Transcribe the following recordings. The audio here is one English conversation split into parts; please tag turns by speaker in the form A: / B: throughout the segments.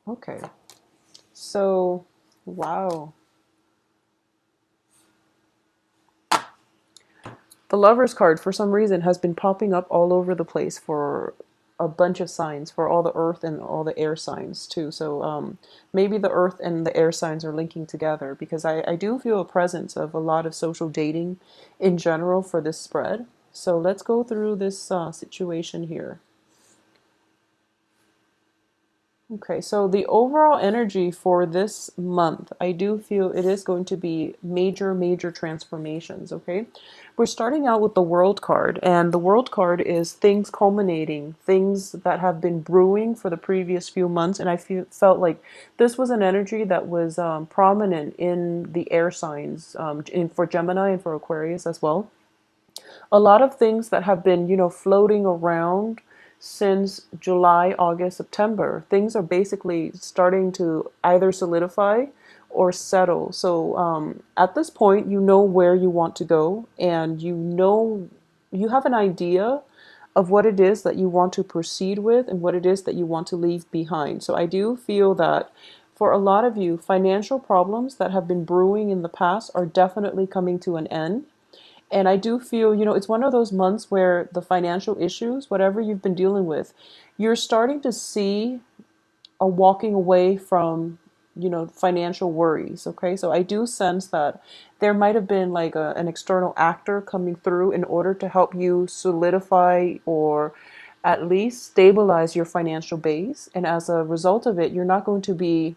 A: Okay. So, wow. The Lover's card, for some reason, has been popping up all over the place for a bunch of signs, for all the earth and all the air signs, too. So, maybe the earth and the air signs are linking together because I do feel a presence of a lot of social dating in general for this spread. So, let's go through this situation here. Okay, so the overall energy for this month, I do feel it is going to be major, major transformations. Okay, we're starting out with the World card, and the World card is things culminating, things that have been brewing for the previous few months, and felt like this was an energy that was prominent in the air signs, for Gemini and for Aquarius as well. A lot of things that have been, floating around since July, August, September, things are basically starting to either solidify or settle. So at this point, you know where you want to go, and you have an idea of what it is that you want to proceed with and what it is that you want to leave behind. So I do feel that for a lot of you, financial problems that have been brewing in the past are definitely coming to an end. And I do feel, it's one of those months where the financial issues, whatever you've been dealing with, you're starting to see a walking away from, financial worries. Okay. So I do sense that there might have been like an external actor coming through in order to help you solidify or at least stabilize your financial base. And as a result of it, you're not going to be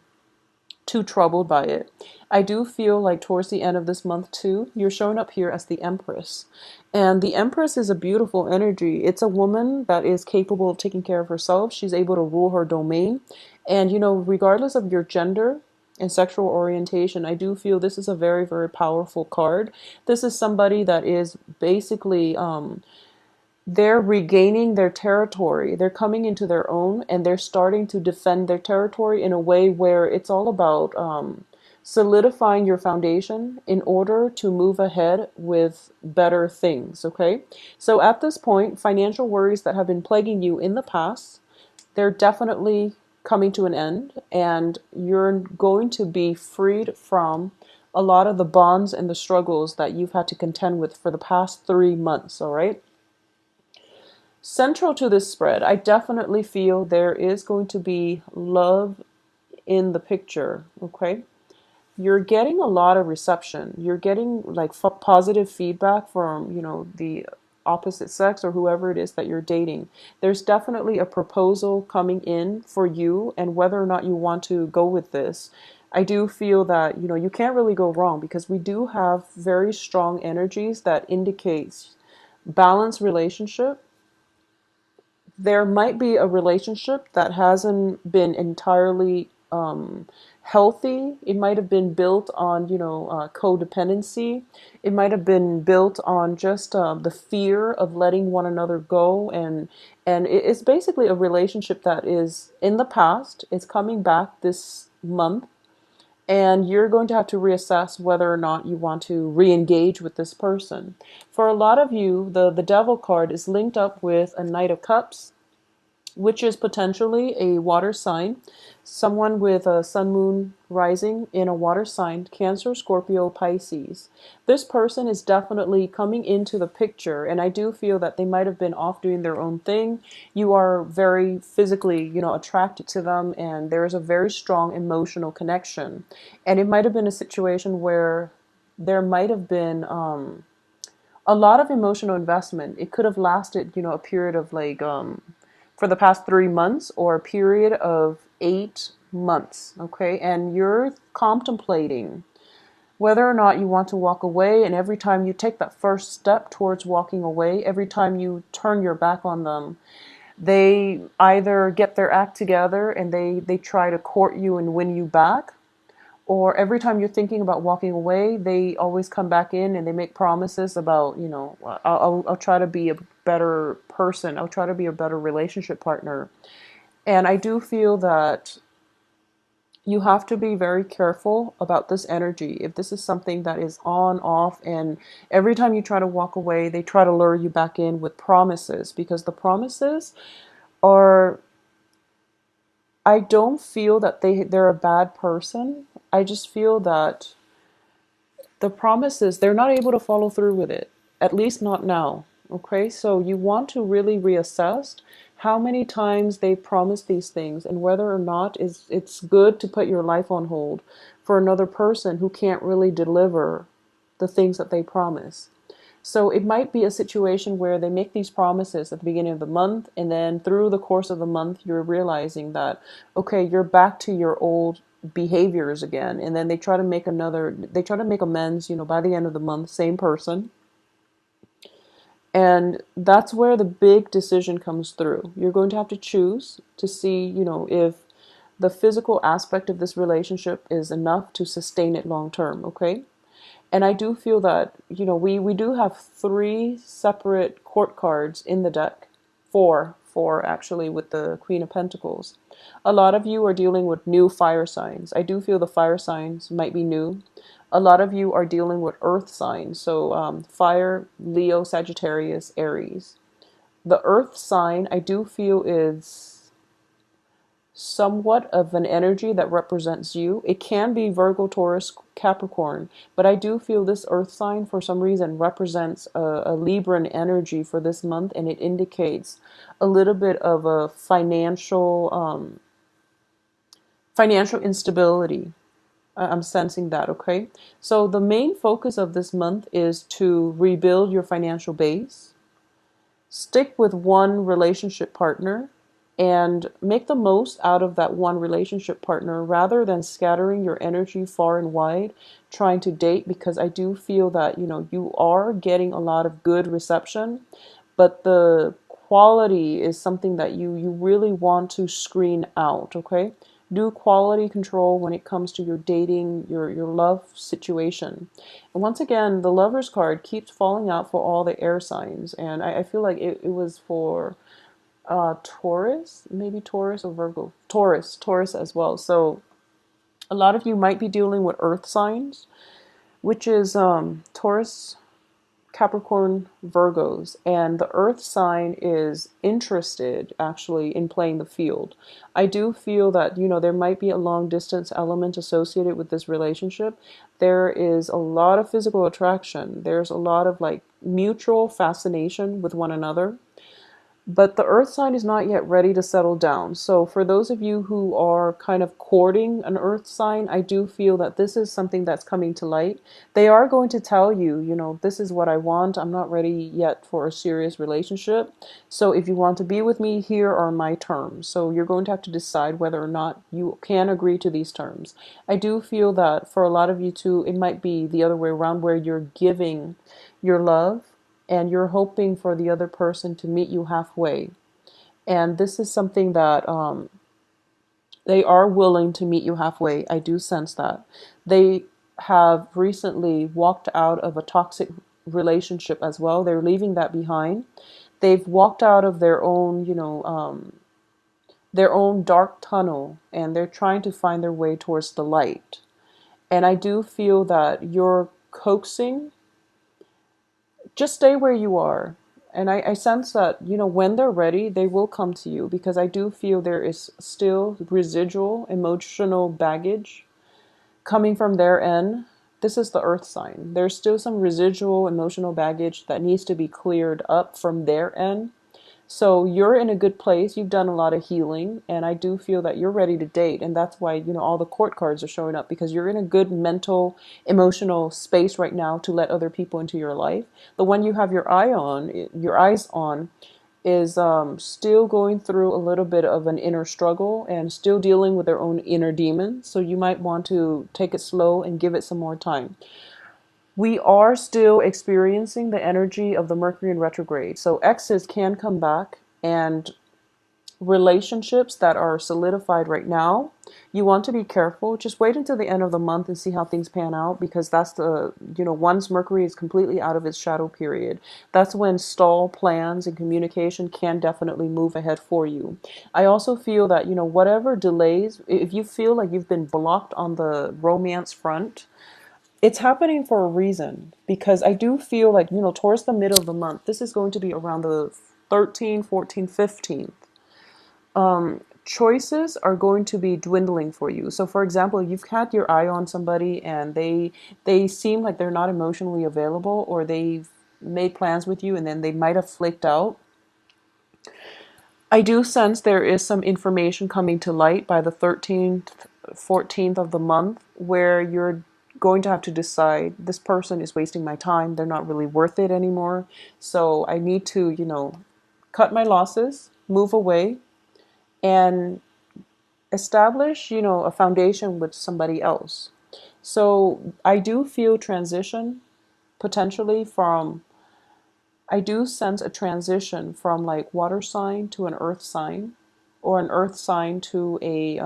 A: too troubled by it. I do feel like towards the end of this month too, you're showing up here as the Empress. And the Empress is a beautiful energy. It's a woman that is capable of taking care of herself. She's able to rule her domain. And, regardless of your gender and sexual orientation, I do feel this is a very, very powerful card. This is somebody that is basically they're regaining their territory. They're coming into their own and they're starting to defend their territory in a way where it's all about solidifying your foundation in order to move ahead with better things. Okay. So at this point, financial worries that have been plaguing you in the past, they're definitely coming to an end, and you're going to be freed from a lot of the bonds and the struggles that you've had to contend with for the past 3 months. All right. Central to this spread, I definitely feel there is going to be love in the picture. Okay. You're getting a lot of reception. You're getting like positive feedback from, the opposite sex or whoever it is that you're dating. There's definitely a proposal coming in for you, and whether or not you want to go with this, I do feel that, you can't really go wrong because we do have very strong energies that indicates balanced relationship. There might be a relationship that hasn't been entirely healthy. It might have been built on, codependency. It might have been built on just the fear of letting one another go, and it's basically a relationship that is in the past. It's coming back this month, and you're going to have to reassess whether or not you want to re-engage with this person. For a lot of you, the Devil card is linked up with a Knight of Cups, which is potentially a water sign. Someone with a sun moon rising in a water sign, Cancer, Scorpio, Pisces. This person is definitely coming into the picture, and I do feel that they might have been off doing their own thing. You are very physically, attracted to them, and there is a very strong emotional connection. And it might have been a situation where there might have been a lot of emotional investment. It could have lasted, a period of like for the past 3 months or a period of 8 months. Okay. And you're contemplating whether or not you want to walk away. And every time you take that first step towards walking away, every time you turn your back on them, they either get their act together and they try to court you and win you back, or every time you're thinking about walking away, they always come back in and they make promises about, I'll try to be a better person. I'll try to be a better relationship partner. And I do feel that you have to be very careful about this energy. If this is something that is on, off, and every time you try to walk away, they try to lure you back in with promises, because the promises are, I don't feel that they're a bad person. I just feel that the promises, they're not able to follow through with it, at least not now. Okay, so you want to really reassess how many times they promised these things and whether or not it's good to put your life on hold for another person who can't really deliver the things that they promise. So it might be a situation where they make these promises at the beginning of the month, and then through the course of the month, you're realizing that, okay, you're back to your old behaviors again. And then they try to make amends, by the end of the month, same person. And that's where the big decision comes through. You're going to have to choose to see, if the physical aspect of this relationship is enough to sustain it long term, okay? And I do feel that, we do have three separate court cards in the deck. Four actually, with the Queen of Pentacles. A lot of you are dealing with new fire signs. I do feel the fire signs might be new. A lot of you are dealing with earth signs. So fire, Leo, Sagittarius, Aries. The earth sign I do feel is somewhat of an energy that represents you. It can be Virgo, Taurus, Capricorn, but I do feel this earth sign for some reason represents a Libran energy for this month, and it indicates a little bit of a financial instability. I'm sensing that, okay? So the main focus of this month is to rebuild your financial base. Stick with one relationship partner and make the most out of that one relationship partner rather than scattering your energy far and wide trying to date, because I do feel that, you are getting a lot of good reception, but the quality is something that you really want to screen out, okay? Do quality control when it comes to your dating, your love situation. And once again, the Lover's card keeps falling out for all the air signs. And I feel like it was for Taurus, maybe Taurus or Virgo. Taurus as well. So a lot of you might be dealing with earth signs, which is Taurus, Capricorn, Virgos, and the earth sign is interested actually in playing the field. I do feel that, there might be a long distance element associated with this relationship. There is a lot of physical attraction. There's a lot of like mutual fascination with one another. But the earth sign is not yet ready to settle down. So for those of you who are kind of courting an earth sign, I do feel that this is something that's coming to light. They are going to tell you, this is what I want. I'm not ready yet for a serious relationship. So if you want to be with me, here are my terms. So you're going to have to decide whether or not you can agree to these terms. I do feel that for a lot of you too, it might be the other way around, where you're giving your love and you're hoping for the other person to meet you halfway. And this is something that they are willing to meet you halfway. I do sense that. They have recently walked out of a toxic relationship as well. They're leaving that behind. They've walked out of their own dark tunnel, and they're trying to find their way towards the light. And I do feel that you're coaxing. Just stay where you are. And I sense that, when they're ready, they will come to you, because I do feel there is still residual emotional baggage coming from their end. This is the earth sign. There's still some residual emotional baggage that needs to be cleared up from their end. So you're in a good place. You've done a lot of healing, and I do feel that you're ready to date. And that's why, all the court cards are showing up, because you're in a good mental, emotional space right now to let other people into your life. The one you have your eyes on is still going through a little bit of an inner struggle and still dealing with their own inner demons. So you might want to take it slow and give it some more time. We are still experiencing the energy of the Mercury in retrograde. So exes can come back, and relationships that are solidified right now, you want to be careful. Just wait until the end of the month and see how things pan out, because that's once Mercury is completely out of its shadow period, that's when stall plans and communication can definitely move ahead for you. I also feel that, whatever delays, if you feel like you've been blocked on the romance front, it's happening for a reason, because I do feel like, towards the middle of the month, this is going to be around the 13th, 14th, 15th. choices are going to be dwindling for you. So for example, you've had your eye on somebody and they seem like they're not emotionally available, or they've made plans with you and then they might have flaked out. I do sense there is some information coming to light by the 13th, 14th of the month, where you're going to have to decide, this person is wasting my time. They're not really worth it anymore. So I need to, cut my losses, move away, and establish, a foundation with somebody else. So I do feel transition potentially from I do sense a transition from like water sign to an earth sign, or an earth sign to a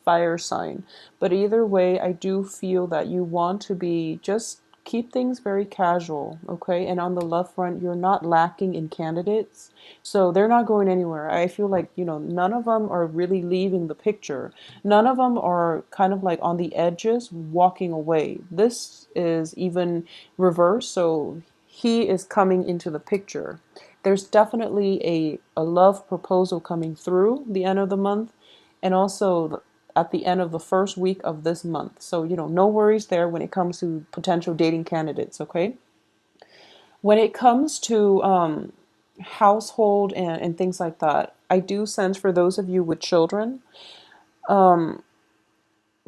A: fire sign. But either way, I do feel that you want to be just keep things very casual, okay? And on the love front, you're not lacking in candidates. So they're not going anywhere. I feel like, none of them are really leaving the picture. None of them are kind of like on the edges walking away. This is even reverse. So he is coming into the picture. There's definitely a love proposal coming through the end of the month, and also at the end of the first week of this month. So, no worries there when it comes to potential dating candidates, okay? When it comes to household and things like that, I do sense for those of you with children,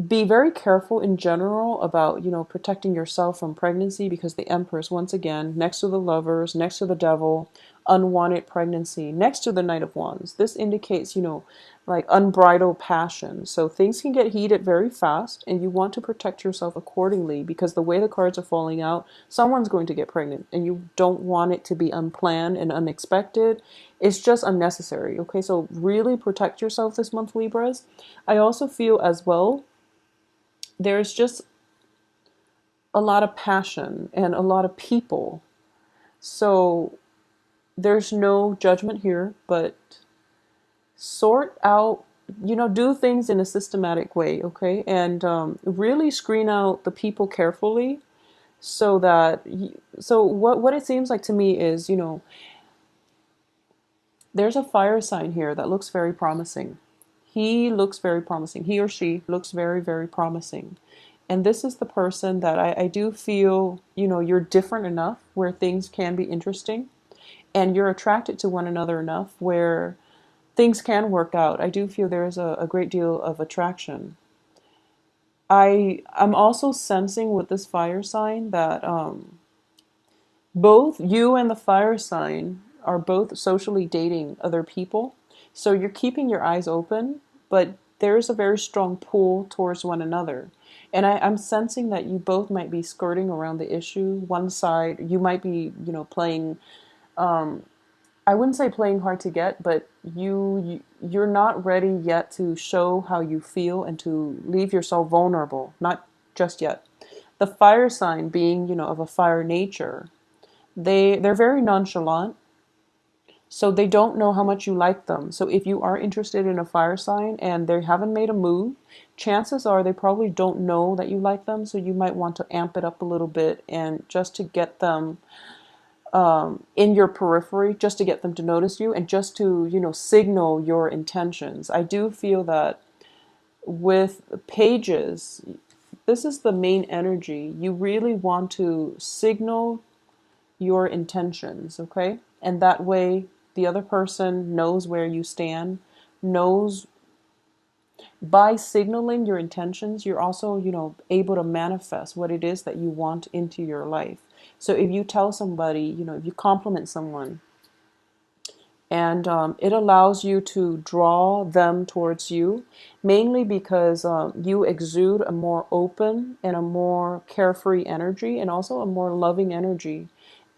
A: be very careful in general about, protecting yourself from pregnancy, because the Empress, once again, next to the Lovers, next to the Devil, unwanted pregnancy, next to the Knight of Wands. This indicates, like unbridled passion. So things can get heated very fast, and you want to protect yourself accordingly, because the way the cards are falling out, someone's going to get pregnant, and you don't want it to be unplanned and unexpected. It's just unnecessary. Okay, so really protect yourself this month, Libras. I also feel as well, there's just a lot of passion and a lot of people. So there's no judgment here, but sort out, do things in a systematic way, okay? And really screen out the people carefully, so that, so what it seems like to me is, there's a fire sign here that looks very promising. He looks very promising. He or she looks very, very promising. And this is the person that I do feel, you're different enough where things can be interesting, and you're attracted to one another enough where things can work out. I do feel there is a great deal of attraction. I'm also sensing with this fire sign that both you and the fire sign are both socially dating other people. So you're keeping your eyes open, but there's a very strong pull towards one another. And I'm sensing that you both might be skirting around the issue. One side, you might be, playing, I wouldn't say playing hard to get, but you're not ready yet to show how you feel and to leave yourself vulnerable. Not just yet. The fire sign being, of a fire nature, they're very nonchalant, so they don't know how much you like them. So if you are interested in a fire sign and they haven't made a move, chances are they probably don't know that you like them. So you might want to amp it up a little bit, and just to get them in your periphery, just to get them to notice you, and just to, signal your intentions. I do feel that with pages, this is the main energy. You really want to signal your intentions, okay? And that way the other person knows where you stand, knows by signaling your intentions, you're also, able to manifest what it is that you want into your life. So if you tell somebody, if you compliment someone, and it allows you to draw them towards you, mainly because you exude a more open and a more carefree energy, and also a more loving energy.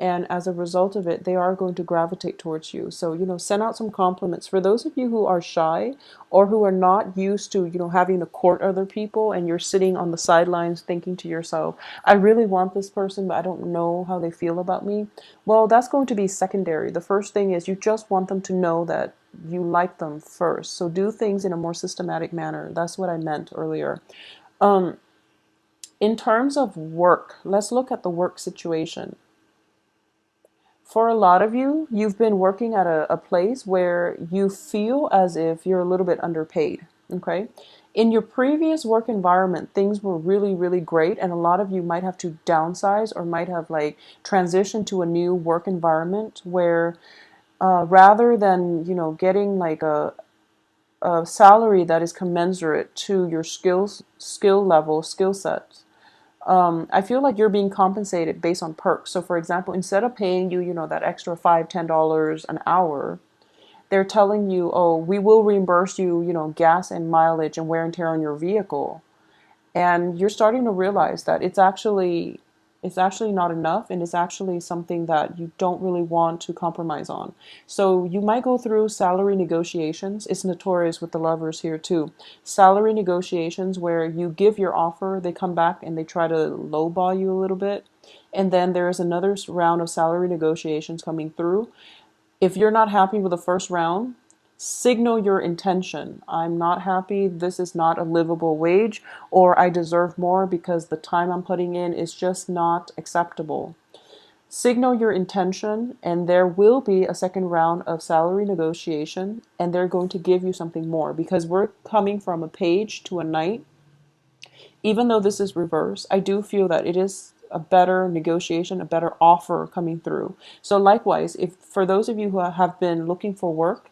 A: And as a result of it, they are going to gravitate towards you. So, send out some compliments. For those of you who are shy, or who are not used to, having to court other people, and you're sitting on the sidelines thinking to yourself, I really want this person, but I don't know how they feel about me. Well, that's going to be secondary. The first thing is you just want them to know that you like them first. So do things in a more systematic manner. That's what I meant earlier. In terms of work, let's look at the work situation. For a lot of you, you've been working at a place where you feel as if you're a little bit underpaid. Okay. In your previous work environment, things were really, really great. And a lot of you might have to downsize or might have like transitioned to a new work environment where rather than, getting like a salary that is commensurate to your skill level, skill sets. I feel like you're being compensated based on perks. So, for example, instead of paying you, that extra $5, $10 an hour, they're telling you, oh, we will reimburse you, gas and mileage and wear and tear on your vehicle. And you're starting to realize that it's actually not enough, and it's actually something that you don't really want to compromise on. So you might go through salary negotiations. It's notorious with the lovers here too. Salary negotiations where you give your offer, they come back and they try to lowball you a little bit. And then there's another round of salary negotiations coming through. If you're not happy with the first round, signal your intention. I'm not happy. This is not a livable wage, or I deserve more because the time I'm putting in is just not acceptable. Signal your intention, and there will be a second round of salary negotiation, and they're going to give you something more because we're coming from a page to a knight. Even though this is reverse, I do feel that it is a better negotiation, a better offer coming through. So likewise, if for those of you who have been looking for work,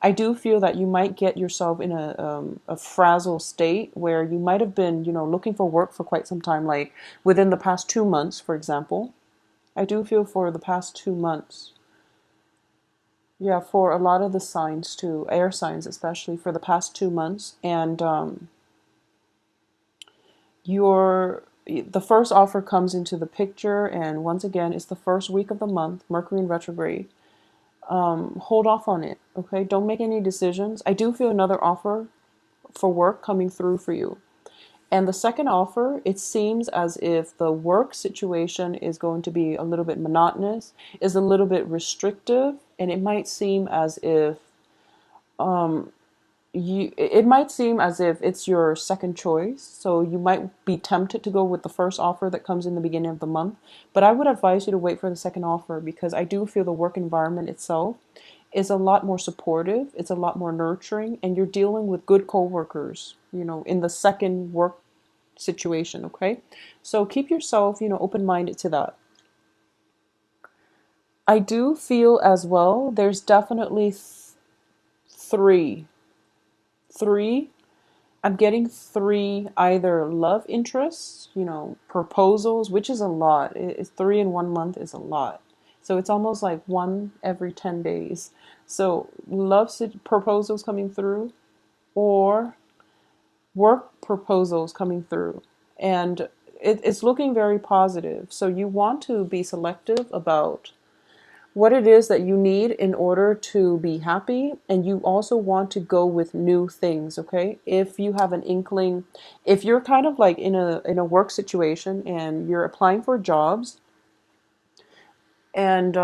A: I do feel that you might get yourself in a frazzled state where you might have been, looking for work for quite some time, like within the past 2 months, for example. I do feel for the past 2 months. Yeah, for a lot of the signs too, air signs especially, for the past 2 months. And your the first offer comes into the picture, and once again, it's the first week of the month, Mercury in retrograde. Hold off on it, okay? Don't make any decisions. I do feel another offer for work coming through for you. And the second offer, it seems as if the work situation is going to be a little bit monotonous, is a little bit restrictive, and it might seem as if it's your second choice, so you might be tempted to go with the first offer that comes in the beginning of the month. But I would advise you to wait for the second offer because I do feel the work environment itself is a lot more supportive, it's a lot more nurturing, and you're dealing with good coworkers, in the second work situation, okay? So keep yourself, open-minded to that. I do feel as well there's definitely three. Three I'm getting three either love interests, proposals, which is a lot. It's three in 1 month is a lot. So it's almost like one every 10 days. So proposals coming through or work proposals coming through. And it's looking very positive. So you want to be selective about what it is that you need in order to be happy, and you also want to go with new things, okay? If you have an inkling, if you're kind of like in a work situation and you're applying for jobs and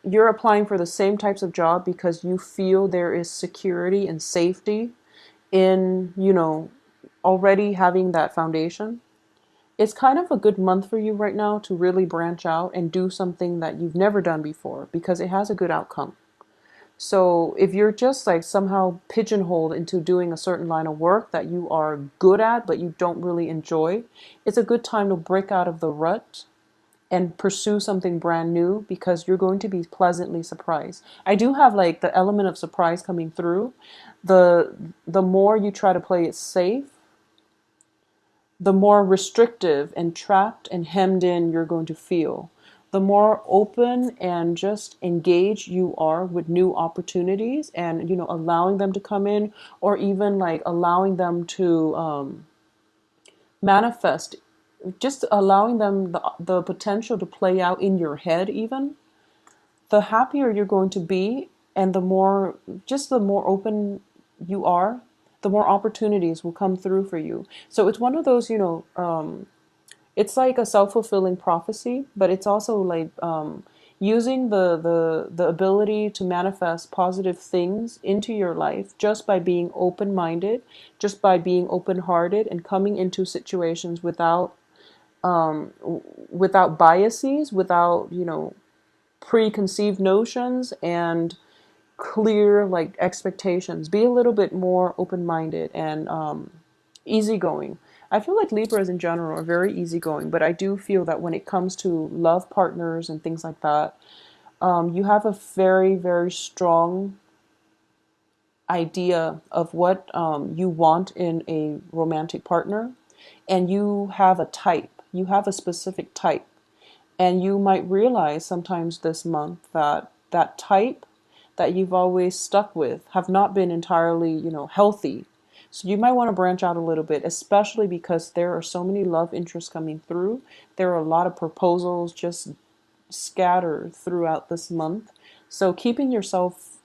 A: you're applying for the same types of job because you feel there is security and safety in, already having that foundation, it's kind of a good month for you right now to really branch out and do something that you've never done before because it has a good outcome. So if you're just like somehow pigeonholed into doing a certain line of work that you are good at but you don't really enjoy, it's a good time to break out of the rut and pursue something brand new because you're going to be pleasantly surprised. I do have like the element of surprise coming through. The more you try to play it safe, the more restrictive and trapped and hemmed in you're going to feel. The more open and just engaged you are with new opportunities and, allowing them to come in or even like allowing them to manifest, just allowing them the potential to play out in your head even, the happier you're going to be and the more open you are, the more opportunities will come through for you. So it's one of those, it's like a self-fulfilling prophecy, but it's also like using the ability to manifest positive things into your life just by being open-minded, just by being open-hearted and coming into situations without biases, without, preconceived notions and clear like expectations. Be a little bit more open-minded and easygoing. I feel like Libras in general are very easygoing, but I do feel that when it comes to love partners and things like that, you have a very, very strong idea of what you want in a romantic partner, and you have a type. You have a specific type, and you might realize sometimes this month that that type that you've always stuck with have not been entirely, healthy. So you might want to branch out a little bit, especially because there are so many love interests coming through. There are a lot of proposals just scattered throughout this month. So keeping yourself,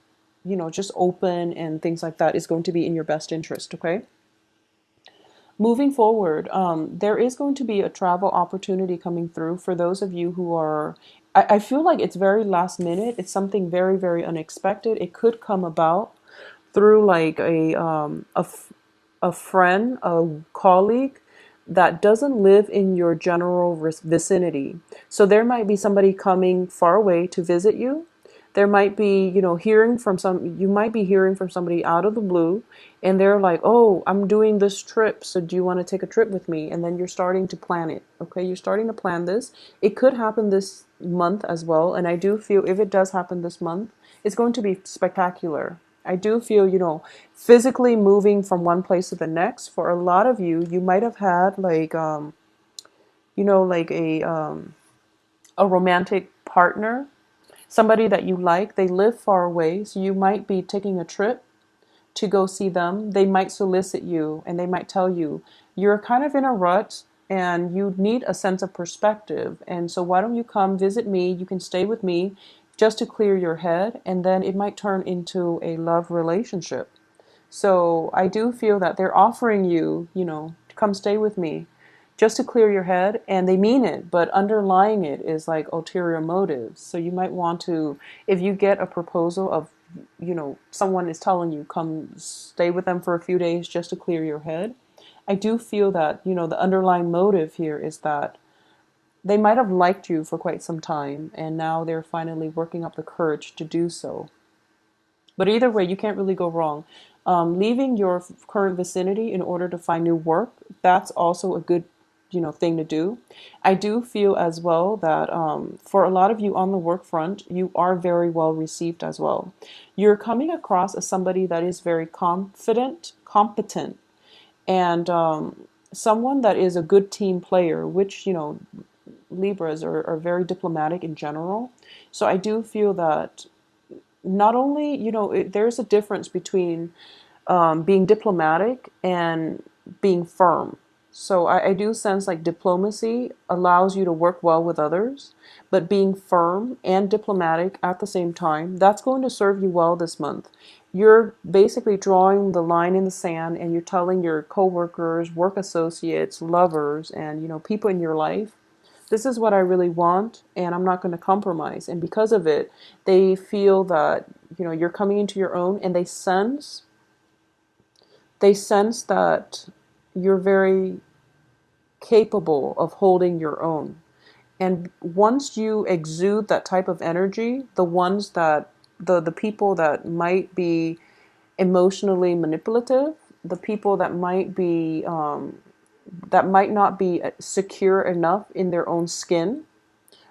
A: just open and things like that is going to be in your best interest, okay? Moving forward, there is going to be a travel opportunity coming through for those of you who are. I feel like it's very last minute. It's something very, very unexpected. It could come about through like a friend, a colleague that doesn't live in your general vicinity. So there might be somebody coming far away to visit you. There might be, you might be hearing from somebody out of the blue, and they're like, oh, I'm doing this trip, so do you want to take a trip with me? And then you're starting to plan it, okay? You're starting to plan this. It could happen this month as well, and I do feel if it does happen this month, it's going to be spectacular. I do feel, physically moving from one place to the next. For a lot of you, you might have had like, like a romantic partner, somebody that you like. They live far away, so you might be taking a trip to go see them. They might solicit you and they might tell you, you're kind of in a rut and you need a sense of perspective. And so why don't you come visit me? You can stay with me just to clear your head. And then it might turn into a love relationship. So I do feel that they're offering you, to come stay with me just to clear your head, and they mean it, but underlying it is like ulterior motives. So you might want to, if you get a proposal of, someone is telling you come stay with them for a few days just to clear your head, I do feel that, the underlying motive here is that they might have liked you for quite some time, and now they're finally working up the courage to do so. But either way, you can't really go wrong. Leaving your current vicinity in order to find new work, that's also a good, thing to do. I do feel as well that for a lot of you on the work front, you are very well received as well. You're coming across as somebody that is very confident, competent, and someone that is a good team player, which, Libras are very diplomatic in general. So I do feel that not only, there's a difference between being diplomatic and being firm. So I do sense like diplomacy allows you to work well with others, but being firm and diplomatic at the same time, that's going to serve you well this month. You're basically drawing the line in the sand and you're telling your coworkers, work associates, lovers, and people in your life, this is what I really want, and I'm not going to compromise. And because of it, they feel that you're coming into your own, and they sense that you're very capable of holding your own. And once you exude that type of energy, the ones that the people that might be emotionally manipulative, the people that might not be secure enough in their own skin,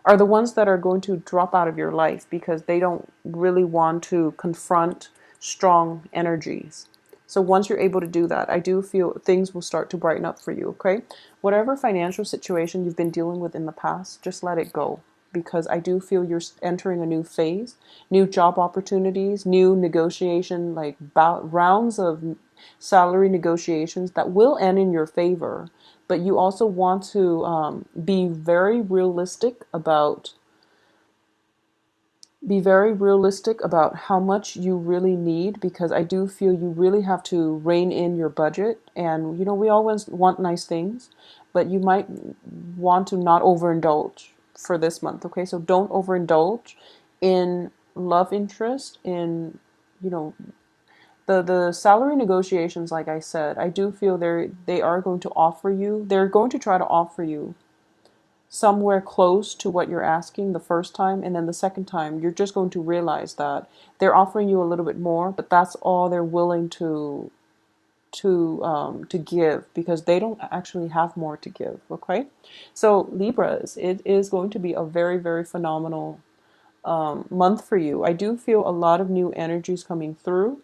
A: are the ones that are going to drop out of your life because they don't really want to confront strong energies. So once you're able to do that, I do feel things will start to brighten up for you, okay? Whatever financial situation you've been dealing with in the past, just let it go, because I do feel you're entering a new phase, new job opportunities, new negotiation, like rounds of salary negotiations that will end in your favor. But you also want to be very realistic about how much you really need, because I do feel you really have to rein in your budget. And we always want nice things, but you might want to not overindulge for this month, okay? So don't overindulge in love interest, in you know the salary negotiations. Like I said, I do feel they're going to try to offer you somewhere close to what you're asking the first time, and then the second time you're just going to realize that they're offering you a little bit more, but that's all they're willing to give, because they don't actually have more to give. Okay, so Libras, it is going to be a very, very phenomenal month for you. I do feel a lot of new energies coming through.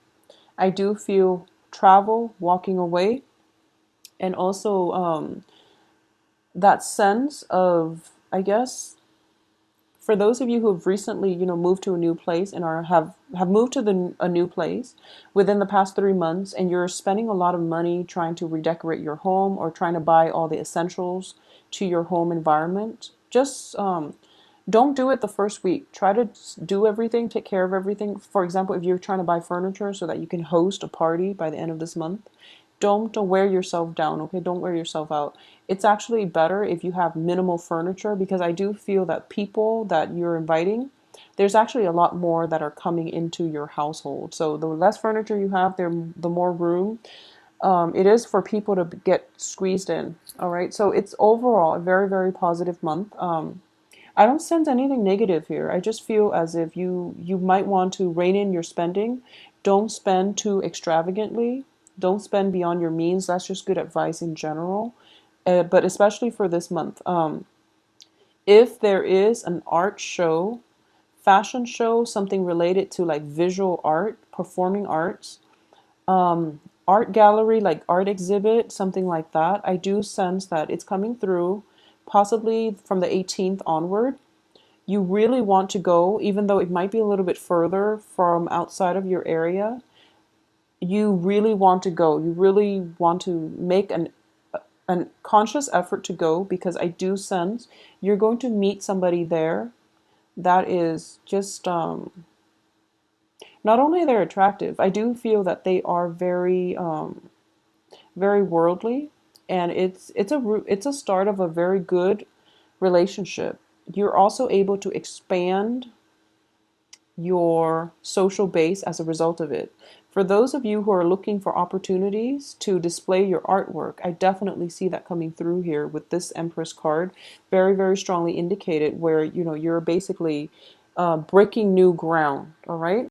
A: I do feel travel, walking away, and also that sense of, I guess, for those of you who have recently, moved to a new place and have moved to a new place within the past 3 months, and you're spending a lot of money trying to redecorate your home or trying to buy all the essentials to your home environment, just don't do it the first week. Try to do everything, take care of everything. For example, if you're trying to buy furniture so that you can host a party by the end of this month, don't wear yourself down, okay? Don't wear yourself out. It's actually better if you have minimal furniture, because I do feel that people that you're inviting, there's actually a lot more that are coming into your household. So the less furniture you have, the more room it is for people to get squeezed in. All right. So it's overall a very, very positive month. I don't sense anything negative here. I just feel as if you might want to rein in your spending. Don't spend too extravagantly. Don't spend beyond your means. That's just good advice in general, but especially for this month. If there is an art show, fashion show, something related to like visual art, performing arts, art gallery, like art exhibit, something like that, I do sense that it's coming through, possibly from the 18th onward. You really want to go, even though it might be a little bit further from outside of your area. You really want to go. You really want to make an conscious effort to go, because I do sense you're going to meet somebody there that is just not only they're attractive, I do feel that they are very very worldly, and it's a start of a very good relationship. You're also able to expand your social base as a result of it. For those of you who are looking for opportunities to display your artwork, I definitely see that coming through here with this Empress card. Very, very strongly indicated, where you're basically breaking new ground. All right.